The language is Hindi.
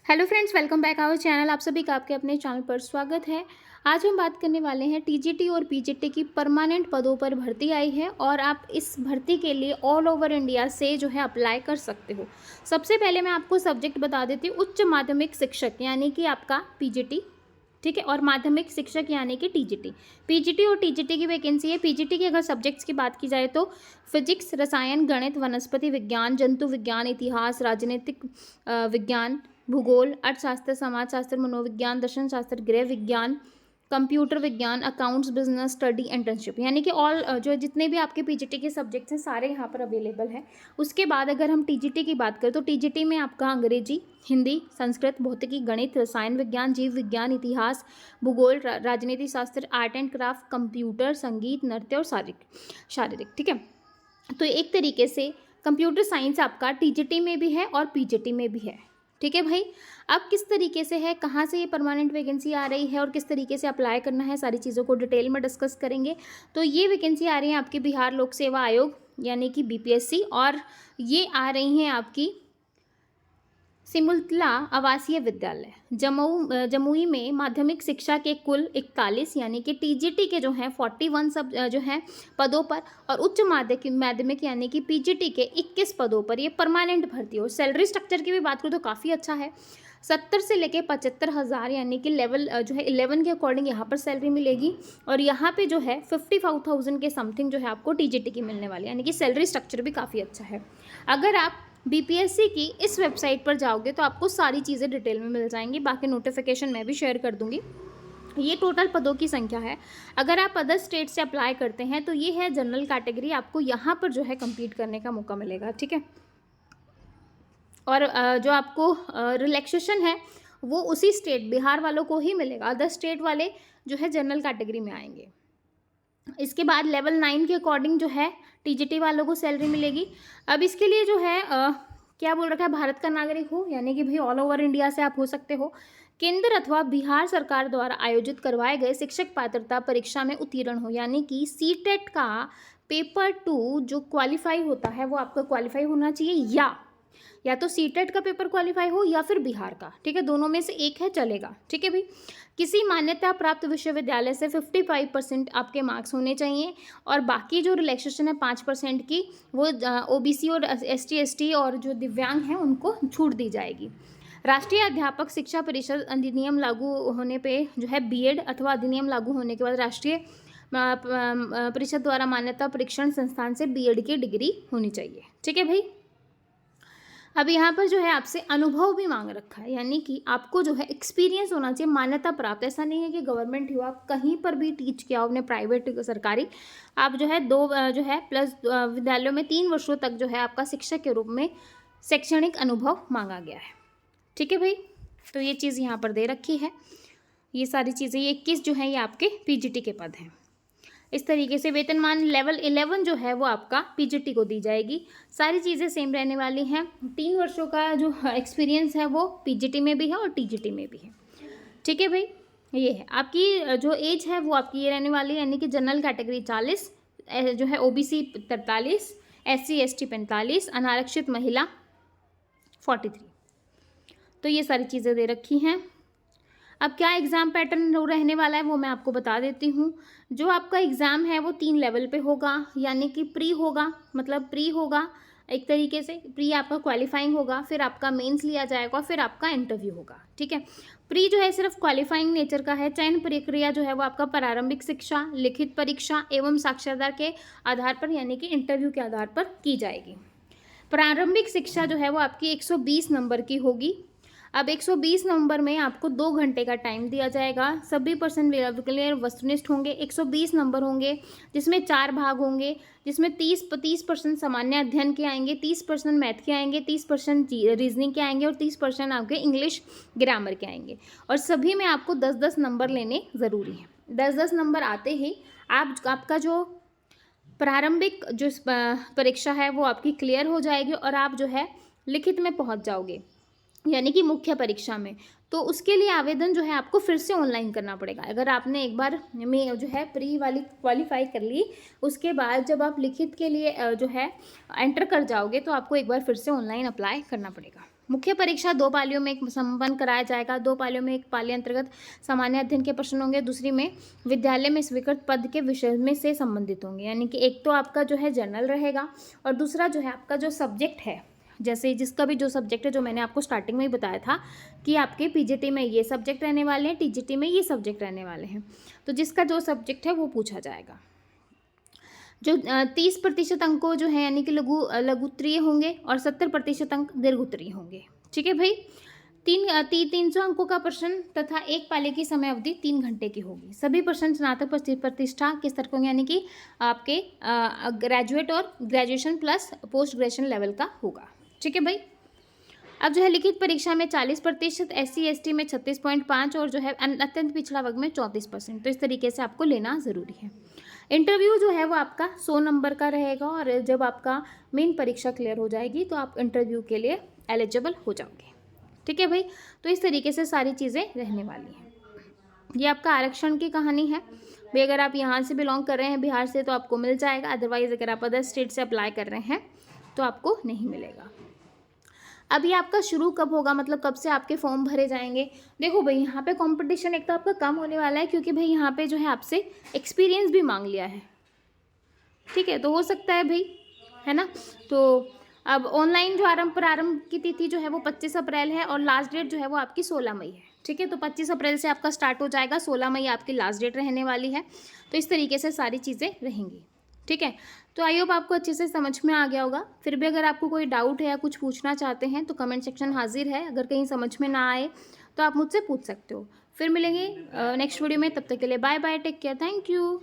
Hello friends, welcome back our channel. आप सभी का आपके अपने चैनल पर स्वागत है। आज हम बात करने वाले हैं टीजीटी और पीजीटी की परमानेंट पदों पर भर्ती आई है और आप इस भर्ती के लिए ऑल ओवर इंडिया से जो है अप्लाई कर सकते हो। सबसे पहले मैं आपको सब्जेक्ट बता देती हूँ, उच्च माध्यमिक शिक्षक यानी कि आपका पीजीटी, ठीक है, और माध्यमिक शिक्षक यानी कि टीजीटी। पीजीटी और टीजीटी की वैकेंसी है। पीजीटी की अगर सब्जेक्ट्स की बात की जाए तो फिजिक्स, रसायन, गणित, वनस्पति विज्ञान, जंतु विज्ञान, इतिहास, राजनीतिक विज्ञान, भूगोल, अर्थशास्त्र, समाजशास्त्र, मनोविज्ञान, दर्शन शास्त्र, गृह विज्ञान, कंप्यूटर विज्ञान, अकाउंट्स, बिजनेस स्टडी, इंटर्नशिप, यानी कि ऑल जो जितने भी आपके पीजीटी के सब्जेक्ट्स हैं सारे यहाँ पर अवेलेबल हैं। उसके बाद अगर हम टीजीटी की बात करें तो टीजीटी में आपका अंग्रेजी, हिंदी, संस्कृत, भौतिकी, गणित, रसायन विज्ञान, जीव विज्ञान, इतिहास, भूगोल, राजनीति शास्त्र, आर्ट एंड क्राफ्ट, कंप्यूटर, संगीत, नृत्य और शारीरिक, ठीक है। तो एक तरीके से कंप्यूटर साइंस आपका टीजीटी में भी है और पीजीटी में भी है, ठीक है भाई। अब किस तरीके से है, कहाँ से ये परमानेंट वैकेंसी आ रही है और किस तरीके से अप्लाई करना है, सारी चीज़ों को डिटेल में डिस्कस करेंगे। तो ये वैकेंसी आ रही है आपके बिहार लोक सेवा आयोग यानी कि बीपीएससी, और ये आ रही हैं आपकी सिमुलतला आवासीय विद्यालय जमुई में। माध्यमिक शिक्षा के कुल 41 यानी कि टीजीटी के जो हैं 41 सब जो हैं पदों पर, और उच्च माध्यमिक यानी कि पीजीटी के 21 पदों पर ये परमानेंट भर्ती हो। सैलरी स्ट्रक्चर की भी बात करूँ तो काफ़ी अच्छा है। 70 से लेके 75,000 यानी कि लेवल जो है 11 के अकॉर्डिंग यहाँ पर सैलरी मिलेगी, और यहाँ पे जो है 55,000 के समथिंग जो है आपको टीजीटी की मिलने वाली है, यानी कि सैलरी स्ट्रक्चर भी काफ़ी अच्छा है। अगर आप बीपीएससी की इस वेबसाइट पर जाओगे तो आपको सारी चीज़ें डिटेल में मिल जाएंगी। बाकी नोटिफिकेशन मैं भी शेयर कर दूंगी। ये टोटल पदों की संख्या है। अगर आप अदर स्टेट से अप्लाई करते हैं तो ये है जनरल कैटेगरी, आपको यहाँ पर जो है कम्पीट करने का मौका मिलेगा, ठीक है। और जो आपको रिलैक्सेशन है वो उसी स्टेट बिहार वालों को ही मिलेगा। अदर स्टेट वाले जो है जनरल कैटेगरी में आएंगे। इसके बाद लेवल 9 के अकॉर्डिंग जो है टीजीटी वालों को सैलरी मिलेगी। अब इसके लिए जो है क्या बोल रखा है, भारत का नागरिक हो, यानी कि भाई ऑल ओवर इंडिया से आप हो सकते हो। केंद्र अथवा बिहार सरकार द्वारा आयोजित करवाए गए शिक्षक पात्रता परीक्षा में उत्तीर्ण हो, यानी कि सीटेट का पेपर 2 जो क्वालिफाई होता है वो आपका क्वालिफाई होना चाहिए, या तो सीटेट का पेपर क्वालिफाई हो या फिर बिहार का, ठीक है, दोनों में से एक है, चलेगा, ठीक है भाई। किसी मान्यता प्राप्त विश्वविद्यालय से 55% आपके मार्क्स होने चाहिए, और बाकी जो रिलैक्सेशन है 5% की वो ओबीसी और एसटी एसटी और जो दिव्यांग हैं उनको छूट दी जाएगी। राष्ट्रीय अध्यापक शिक्षा परिषद अधिनियम लागू होने पे जो है बीएड अथवा अधिनियम लागू होने के बाद राष्ट्रीय परिषद द्वारा मान्यता परीक्षण संस्थान से बीएड की डिग्री होनी चाहिए, ठीक है भाई। अब यहाँ पर जो है आपसे अनुभव भी मांग रखा है, यानी कि आपको जो है एक्सपीरियंस होना चाहिए, मान्यता प्राप्त। ऐसा नहीं है कि गवर्नमेंट हो, आप कहीं पर भी टीच किया हो, अपने प्राइवेट सरकारी, आप जो है जो है प्लस विद्यालयों में 3 वर्षों तक जो है आपका शिक्षक के रूप में शैक्षणिक अनुभव मांगा गया है, ठीक है भाई। तो ये चीज़ यहाँ पर दे रखी है, ये सारी चीज़ें, ये 21 जो है ये आपके पीजीटी के पद हैं। इस तरीके से वेतनमान लेवल 11 जो है वो आपका पीजीटी को दी जाएगी। सारी चीज़ें सेम रहने वाली हैं। 3 वर्षों का जो एक्सपीरियंस है वो पीजीटी में भी है और टीजीटी में भी है, ठीक है भाई। ये है आपकी जो एज है वो आपकी ये रहने वाली है, यानी कि जनरल कैटेगरी 40, जो है ओबीसी 43, एससी एसटी 45, अनारक्षित महिला 43। तो ये सारी चीज़ें दे रखी हैं। अब क्या एग्ज़ाम पैटर्न रहने वाला है वो मैं आपको बता देती हूँ। जो आपका एग्ज़ाम है वो 3 लेवल पे होगा, यानी कि प्री होगा, मतलब प्री होगा एक तरीके से, प्री आपका क्वालिफाइंग होगा, फिर आपका मेंस लिया जाएगा, फिर आपका इंटरव्यू होगा, ठीक है। प्री जो है सिर्फ क्वालिफाइंग नेचर का है। चयन प्रक्रिया जो है वो आपका प्रारंभिक शिक्षा, लिखित परीक्षा एवं साक्षरता के आधार पर, यानी कि इंटरव्यू के आधार पर की जाएगी। प्रारंभिक शिक्षा जो है वो आपकी 120 नंबर की होगी। अब 120 नंबर में आपको 2 घंटे का टाइम दिया जाएगा। सभी पर्सन क्लियर वस्तुनिष्ठ होंगे। 120 नंबर होंगे जिसमें 4 भाग होंगे, जिसमें 30% सामान्य अध्ययन के आएंगे, 30% मैथ के आएंगे, 30% रीजनिंग के आएंगे और 30% आपके इंग्लिश ग्रामर के आएंगे। और सभी में आपको 10-10 नंबर लेने ज़रूरी है। 10-10 नंबर आते ही आपका जो प्रारंभिक जो परीक्षा है वो आपकी क्लियर हो जाएगी और आप जो है लिखित में पहुंच जाओगे, यानी कि मुख्य परीक्षा में। तो उसके लिए आवेदन जो है आपको फिर से ऑनलाइन करना पड़ेगा। अगर आपने एक बार में जो है प्री वाली क्वालिफाई कर ली, उसके बाद जब आप लिखित के लिए जो है एंटर कर जाओगे तो आपको एक बार फिर से ऑनलाइन अप्लाई करना पड़ेगा। मुख्य परीक्षा 2 पालियों में एक संपन्न कराया जाएगा। 2 पालियों में, एक पाली अंतर्गत सामान्य अध्ययन के प्रश्न होंगे, दूसरी में विद्यालय में स्वीकृत पद के विषय में से संबंधित होंगे। यानी कि एक तो आपका जो है जनरल रहेगा और दूसरा जो है आपका जो सब्जेक्ट है, जैसे जिसका भी जो सब्जेक्ट है, जो मैंने आपको स्टार्टिंग में ही बताया था कि आपके पीजीटी में ये सब्जेक्ट रहने वाले हैं, टीजीटी में ये सब्जेक्ट रहने वाले हैं, तो जिसका जो सब्जेक्ट है वो पूछा जाएगा। जो 30% अंकों जो है यानी कि लघु उत्तरीय होंगे और 70% अंक दीर्घ उत्तरीय होंगे। ठीक है भाई। 300 अंकों का प्रश्न तथा एक पाली की समय अवधि 3 घंटे की होगी। सभी प्रश्न स्नातक प्रतिष्ठा के स्तर को यानी कि आपके ग्रेजुएट और graduation plus post graduation level का होगा। ठीक है भाई। अब जो है लिखित परीक्षा में 40%, SC ST में 36.5 और जो है अत्यंत पिछड़ा वर्ग में 34%। तो इस तरीके से आपको लेना ज़रूरी है। इंटरव्यू जो है वो आपका 100 नंबर का रहेगा और जब आपका मेन परीक्षा क्लियर हो जाएगी तो आप इंटरव्यू के लिए एलिजिबल हो जाओगे। ठीक है भाई। तो इस तरीके से सारी चीज़ें रहने वाली हैं। ये आपका आरक्षण की कहानी है भाई। अगर आप यहाँ से बिलोंग कर रहे हैं बिहार से तो आपको मिल जाएगा, अदरवाइज़ अगर आप अदर स्टेट से अप्लाई कर रहे हैं तो आपको नहीं मिलेगा। अब ये आपका शुरू कब होगा, मतलब कब से आपके फॉर्म भरे जाएंगे। देखो भाई यहाँ पे कंपटीशन एक तो आपका कम होने वाला है क्योंकि भाई यहाँ पे जो है आपसे एक्सपीरियंस भी मांग लिया है। ठीक है, तो हो सकता है भाई, है ना। तो अब ऑनलाइन जो प्रारंभ की तिथि जो है वो 25 अप्रैल है और लास्ट डेट जो है वो आपकी 16 मई है। ठीक है, तो 25 अप्रैल से आपका स्टार्ट हो जाएगा, 16 मई आपकी लास्ट डेट रहने वाली है। तो इस तरीके से सारी चीज़ें रहेंगी। ठीक है, तो आई होप आपको अच्छे से समझ में आ गया होगा। फिर भी अगर आपको कोई डाउट है या कुछ पूछना चाहते हैं तो कमेंट सेक्शन हाजिर है। अगर कहीं समझ में ना आए तो आप मुझसे पूछ सकते हो। फिर मिलेंगे नेक्स्ट वीडियो में, तब तक के लिए bye bye, take care, thank you.